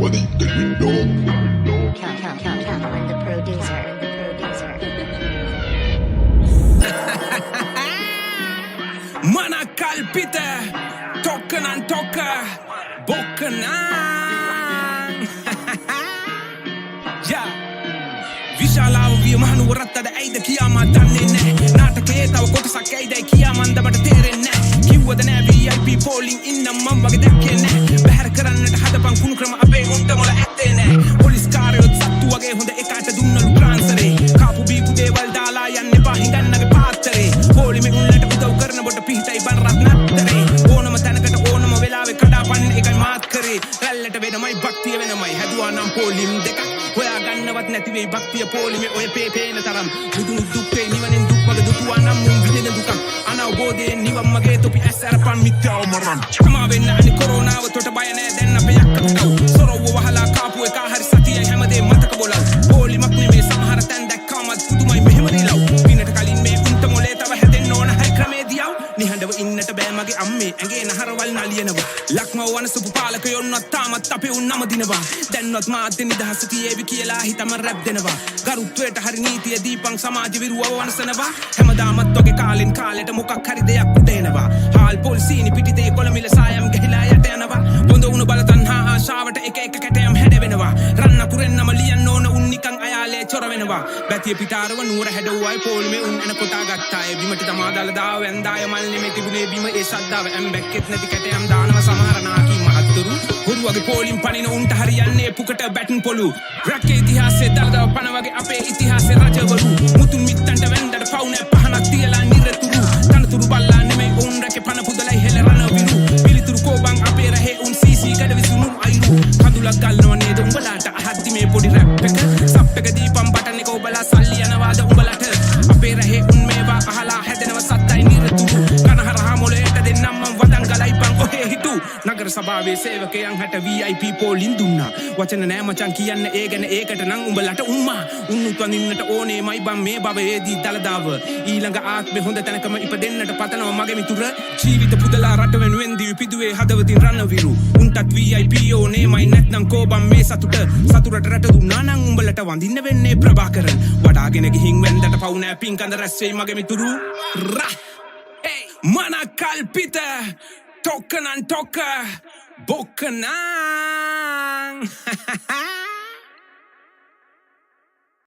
money, then we know. Calvin the producer. Mana kalpita, tokkanan tokka, bokkanan. Yeah. විශාලාව විය මහනුවරත්තද ඇයිද කියාමා දන්නේ නෑ නාටකයේ තව කොටසක් ඇයිදයි කියාමන්ද මට තේරෙන්නේ නෑ කිව්වද නෑ VIP පෝලිං ඉන්නම් මම වගේ දැක්කේ නෑ බහැර කරන්නට හදපන් කුණු ක්‍රම අපේ උන්ට මොළ ඇත්තේ නෑ පොලිස් කාරයොත් සත්තු වගේ හොඳ එකාට දුන්නලු ට්‍රාන්සරේ කාපු බීපු දේවල් දාලා යන්න එපා හිඟන්නගේ පාත්තරේ පොලිමේ උන්ලට උදව් කරන බොට පිහිටයි බන් රත් නත්තරේ ඕනම තැනකට ඕනම වෙලාවෙ කඩාපන්න එකයි මාත් කරේ රැල්ලට වෙනමයි භක්තිය වෙනමයි හැදුවා නම් පොලිම් දෙකක් හොයා ගන්නවත් නැති වෙයි භක්තිය පොලිමේ ඔය පේපේන තරම් බුදුන් දුක්ේ නිවනෙන් දුක් වගේ දුටුවා නම් මුන් විඳින දුකක් අනවබෝධයෙන් නිවන් මගේ තොපි ඇස් අරපන් මිත්‍යාව මරන් කමා වෙන්න අනි කොරෝනාව තොට බය නෑ දැන් අපේ යක්කට සොරව වහලා කාපු එක හරි සතියයි හැමදේ මතක බොලව් පොලිමක් නෙමේ සමහර තැන් දැක්කමත් පුදුමයි මෙහෙම රිලව් පිනට කලින් මේ උන්ට මොලේ තව හැදෙන්න ඕන හයි ක්‍රමේ දියව් නිහඬව ඉන්නට බෑ මගේ අම්මේ ඇඟේ නහරවල් නලියනවා ලක්මව වනසපු පාලකයොන්වත් තාමත් අපේ උන් නම දිනවා දැන්වත් මාධ්‍ය නිදහස තියේවි කියලා හිතම රැප් දෙනවා ගරුත්වයට හරි නීතිය දීපං සමාජ විරුවව වනසනවා හැමදාමත් වගේ කාලෙන් කාලෙට මොකක් හරි දෙයක් උඩ එනවා හාල් පොල්සීනි පිටිතේ කොළමිල සායම් ගහිලා යට යනවා බොඳ උණු බල තණ්හා ආශාවට එක එක කැටයම් හැඩවෙනවා රන්න පුරෙන්නම ලියන්න ඕන උන් නිකන් අයාලේ චොර වෙනවා බැතිය පිටාරව නුවර හැඩවුවයි පොල්මේ උන් එන කොටා ගත්තා ඒ බිමට තමා දාලා දාව වැන්දාය මල් නෙමෙයි තිබුණේ බිම ඒ ශද්ධාව ඇම්බැක්කෙත් නැති කැටයම් දානවා සමහර නාකි මහත්තුරු හොරුවගේ පොලිම් පනින උන්ට හරියන්නේ පුකට බැටන් පොලු රැකේ ඉතිහාසයේ දල්දව පන වගේ අපේ ඉතිහාසයේ රජවරු මුතුන් මිත්තන්ට වෙන්දට පවුනේ පහනක් තියලා නිරතුරු තනතුරු බල්ලා නෙමෙයි උන් රැකේ පන පුදලයි හෙල රණ විරු පිළිතුරු කෝබන් අපේ රහේ උන් සීසී කඩ විසුණු අයිරු කඳුලක් ගල්නව නේද උඹලාට අහද්දි මේ පොඩි රැප් එක සප් එක දීපම් බටන් එක ඔබලා සල්ලි යනවාද උඹලට අපේ රහේ උන් මේවා අහලා හැදෙනව සත්තයි නිරතුරු කනහරහා මොලේට දෙන්නම් මම වදන් ගලයි බං ඔහේ හිටු නගර සභාවේ සේවකයන් හැට VIP පොලින් දුන්නා වචන නෑ මචං කියන්න ඒ ගැන ඒකට නම් උඹලට උම්මා උන්නුත් වඳින්නට ඕනේමයි බං මේ භවයේදී දලදාව ඊළඟ ආත්මේ හොඳ තැනකම ඉපදෙන්නට පතනවා මගේ මිතුර ජීවිත පුදලා රට වෙනුවෙන් දී පිදුවේ හදවතින් රණවිරු උන්ටත් VIP ඕනේමයි නැත්නම් කෝබම් මේ සතුරට රට දුන්නා නම් උඹලට වඳින්න වෙන්නේ ප්‍රභාකරන් වඩාගෙන ගිහින් වෙන්දට පවු නෑ පින්කඳ රැස් වෙයි මගේ මිතුරු රා මන කල්පිත tokkanan tokka bokkanan